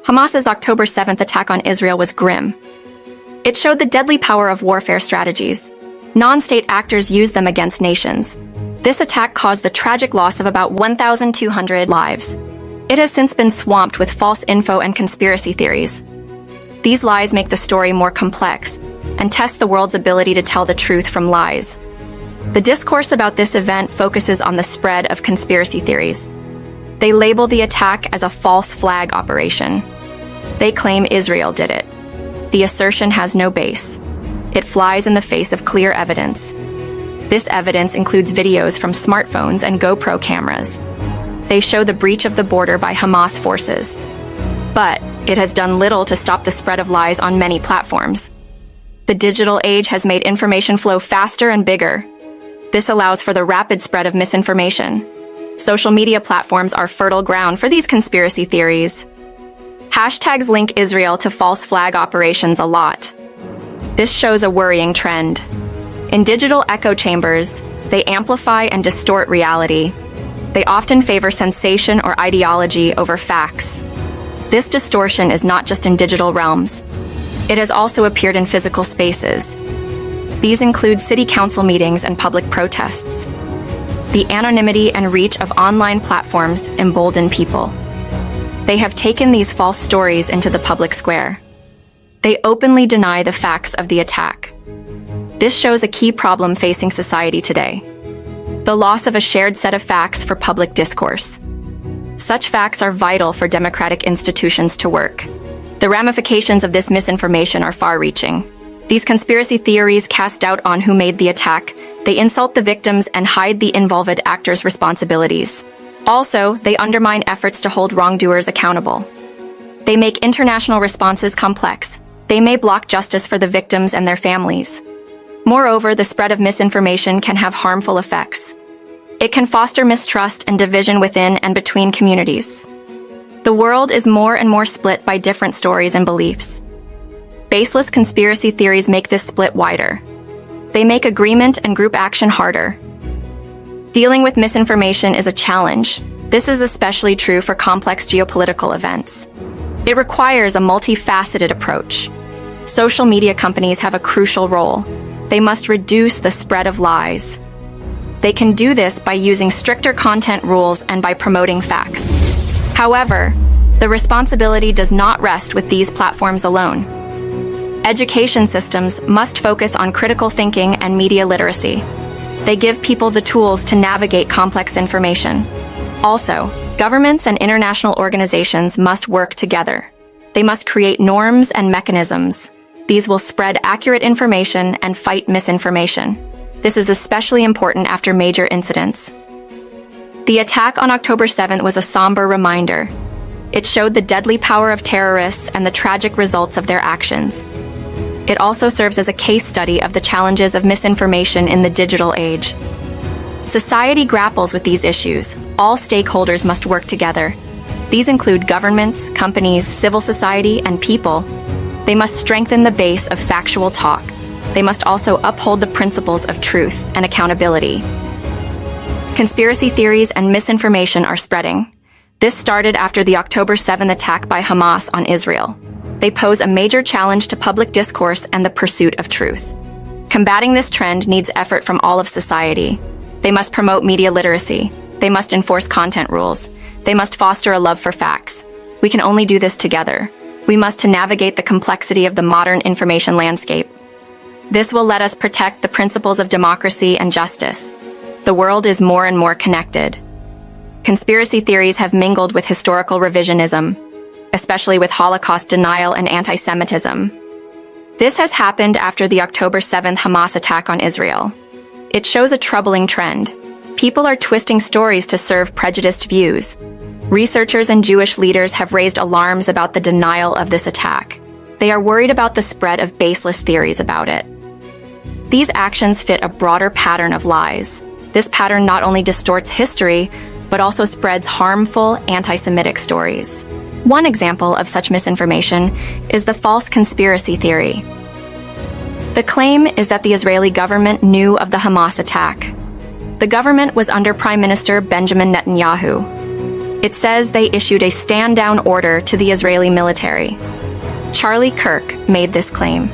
Hamas's October 7th attack on Israel was grim. It showed the deadly power of warfare strategies. Non-state actors used them against nations. This attack caused the tragic loss of about 1,200 lives. It has since been swamped with false info and conspiracy theories. These lies make the story more complex and test the world's ability to tell the truth from lies. The discourse about this event focuses on the spread of conspiracy theories. They label the attack as a false flag operation. They claim Israel did it. The assertion has no base. It flies in the face of clear evidence. This evidence includes videos from smartphones and GoPro cameras. They show the breach of the border by Hamas forces. But it has done little to stop the spread of lies on many platforms. The digital age has made information flow faster and bigger. This allows for the rapid spread of misinformation. Social media platforms are fertile ground for these conspiracy theories. Hashtags link Israel to false flag operations a lot. This shows a worrying trend. In digital echo chambers, they amplify and distort reality. They often favor sensation or ideology over facts. This distortion is not just in digital realms. It has also appeared in physical spaces. These include city council meetings and public protests. The anonymity and reach of online platforms embolden people. They have taken these false stories into the public square. They openly deny the facts of the attack. This shows a key problem facing society today: the loss of a shared set of facts for public discourse. Such facts are vital for democratic institutions to work. The ramifications of this misinformation are far-reaching. These conspiracy theories cast doubt on who made the attack. They insult the victims and hide the involved actors' responsibilities. Also, they undermine efforts to hold wrongdoers accountable. They make international responses complex. They may block justice for the victims and their families. Moreover, the spread of misinformation can have harmful effects. It can foster mistrust and division within and between communities. The world is more and more split by different stories and beliefs. Baseless conspiracy theories make this split wider. They make agreement and group action harder. Dealing with misinformation is a challenge. This is especially true for complex geopolitical events. It requires a multifaceted approach. Social media companies have a crucial role. They must reduce the spread of lies. They can do this by using stricter content rules and by promoting facts. However, the responsibility does not rest with these platforms alone. Education systems must focus on critical thinking and media literacy. They give people the tools to navigate complex information. Also, governments and international organizations must work together. They must create norms and mechanisms. These will spread accurate information and fight misinformation. This is especially important after major incidents. The attack on October 7th was a somber reminder. It showed the deadly power of terrorists and the tragic results of their actions. It also serves as a case study of the challenges of misinformation in the digital age. Society grapples with these issues. All stakeholders must work together. These include governments, companies, civil society, and people. They must strengthen the base of factual talk. They must also uphold the principles of truth and accountability. Conspiracy theories and misinformation are spreading. This started after the October 7th attack by Hamas on Israel. They pose a major challenge to public discourse and the pursuit of truth. Combating this trend needs effort from all of society. They must promote media literacy. They must enforce content rules. They must foster a love for facts. We can only do this together. We must navigate the complexity of the modern information landscape. This will let us protect the principles of democracy and justice. The world is more and more connected. Conspiracy theories have mingled with historical revisionism, especially with Holocaust denial and anti-Semitism. This has happened after the October 7th Hamas attack on Israel. It shows a troubling trend. People are twisting stories to serve prejudiced views. Researchers and Jewish leaders have raised alarms about the denial of this attack. They are worried about the spread of baseless theories about it. These actions fit a broader pattern of lies. This pattern not only distorts history, but also spreads harmful anti-Semitic stories. One example of such misinformation is the false conspiracy theory. The claim is that the Israeli government knew of the Hamas attack. The government was under Prime Minister Benjamin Netanyahu. It says they issued a stand-down order to the Israeli military. Charlie Kirk made this claim.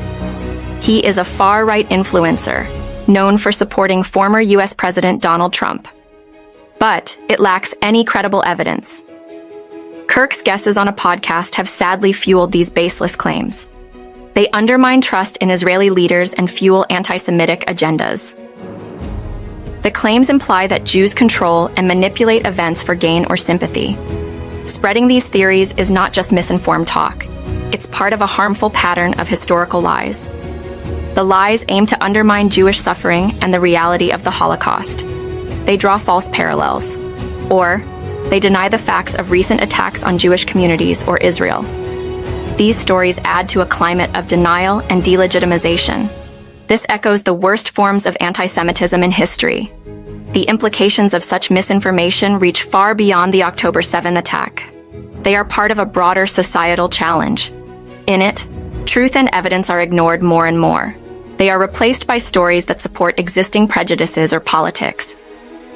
He is a far-right influencer, known for supporting former U.S. President Donald Trump. But it lacks any credible evidence. Kirk's guesses on a podcast have sadly fueled these baseless claims. They undermine trust in Israeli leaders and fuel anti-Semitic agendas. The claims imply that Jews control and manipulate events for gain or sympathy. Spreading these theories is not just misinformed talk. It's part of a harmful pattern of historical lies. The lies aim to undermine Jewish suffering and the reality of the Holocaust. They draw false parallels, or they deny the facts of recent attacks on Jewish communities or Israel. These stories add to a climate of denial and delegitimization. This echoes the worst forms of anti-Semitism in history. The implications of such misinformation reach far beyond the October 7th attack. They are part of a broader societal challenge. In it, truth and evidence are ignored more and more. They are replaced by stories that support existing prejudices or politics.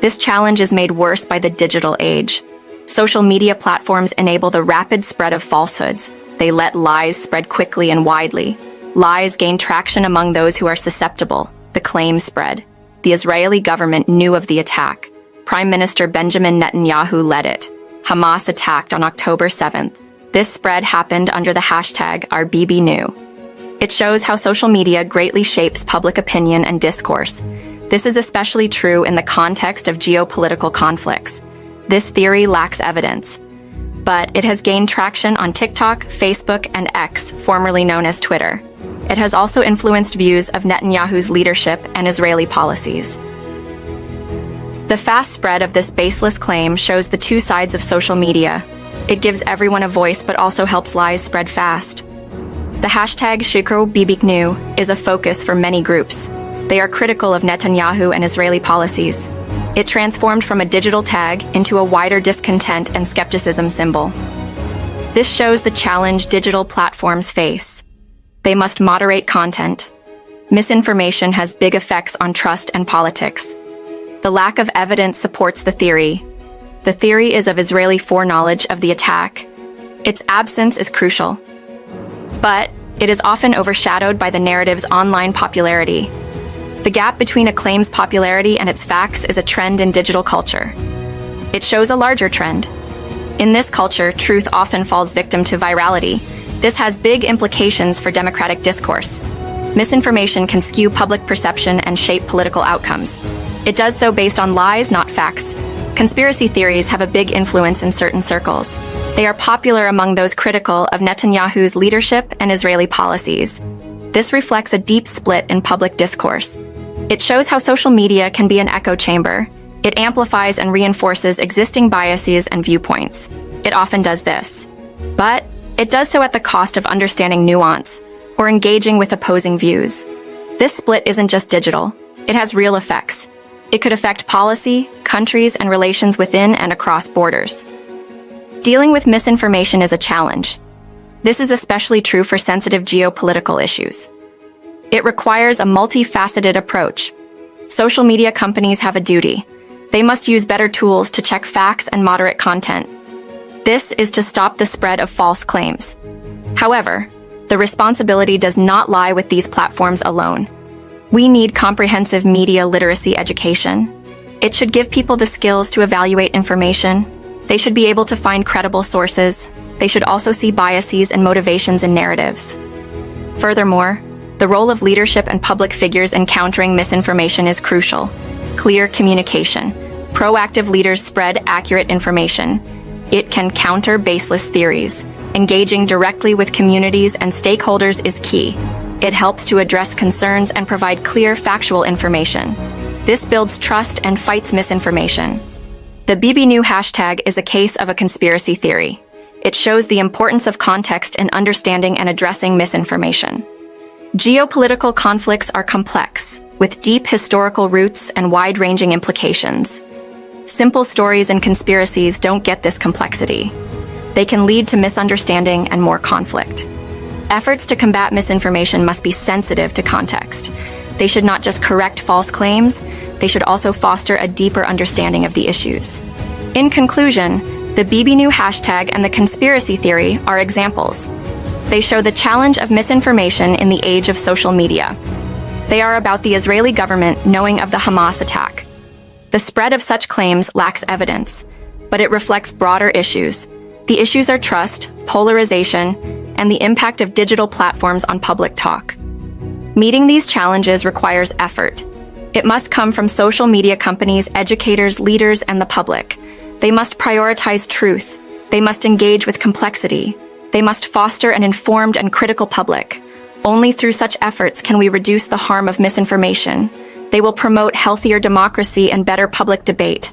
This challenge is made worse by the digital age. Social media platforms enable the rapid spread of falsehoods. They let lies spread quickly and widely. Lies gain traction among those who are susceptible. The claims spread. The Israeli government knew of the attack. Prime Minister Benjamin Netanyahu led it. Hamas attacked on October 7th. This spread happened under the hashtag #OurBibiKnew. It shows how social media greatly shapes public opinion and discourse. This is especially true in the context of geopolitical conflicts. This theory lacks evidence, but it has gained traction on TikTok, Facebook, and X, formerly known as Twitter. It has also influenced views of Netanyahu's leadership and Israeli policies. The fast spread of this baseless claim shows the two sides of social media. It gives everyone a voice but also helps lies spread fast. The hashtag #OurBibiKnew is a focus for many groups. They are critical of Netanyahu and Israeli policies. It transformed from a digital tag into a wider discontent and skepticism symbol. This shows the challenge digital platforms face. They must moderate content. Misinformation has big effects on trust and politics. The lack of evidence supports the theory. The theory is of Israeli foreknowledge of the attack. Its absence is crucial. But it is often overshadowed by the narrative's online popularity. The gap between a claim's popularity and its facts is a trend in digital culture. It shows a larger trend. In this culture, truth often falls victim to virality. This has big implications for democratic discourse. Misinformation can skew public perception and shape political outcomes. It does so based on lies, not facts. Conspiracy theories have a big influence in certain circles. They are popular among those critical of Netanyahu's leadership and Israeli policies. This reflects a deep split in public discourse. It shows how social media can be an echo chamber. It amplifies and reinforces existing biases and viewpoints. It often does this. But it does so at the cost of understanding nuance or engaging with opposing views. This split isn't just digital. It has real effects. It could affect policy, countries, and relations within and across borders. Dealing with misinformation is a challenge. This is especially true for sensitive geopolitical issues. It requires a multifaceted approach. Social media companies have a duty. They must use better tools to check facts and moderate content. This is to stop the spread of false claims. However, the responsibility does not lie with these platforms alone. We need comprehensive media literacy education. It should give people the skills to evaluate information. They should be able to find credible sources. They should also see biases and motivations in narratives. Furthermore, the role of leadership and public figures in countering misinformation is crucial. Clear communication. Proactive leaders spread accurate information. It can counter baseless theories. Engaging directly with communities and stakeholders is key. It helps to address concerns and provide clear, factual information. This builds trust and fights misinformation. The #BibiKnew hashtag is a case of a conspiracy theory. It shows the importance of context in understanding and addressing misinformation. Geopolitical conflicts are complex, with deep historical roots and wide-ranging implications. Simple stories and conspiracies don't get this complexity. They can lead to misunderstanding and more conflict. Efforts to combat misinformation must be sensitive to context. They should not just correct false claims, they should also foster a deeper understanding of the issues. In conclusion, The BBNew hashtag and the conspiracy theory are examples. They show the challenge of misinformation in the age of social media. They are about the Israeli government knowing of the Hamas attack. The spread of such claims lacks evidence, but it reflects broader issues. The issues are trust, polarization, and the impact of digital platforms on public talk. Meeting these challenges requires effort. It must come from social media companies, educators, leaders, and the public. They must prioritize truth. They must engage with complexity. They must foster an informed and critical public. Only through such efforts can we reduce the harm of misinformation. They will promote healthier democracy and better public debate.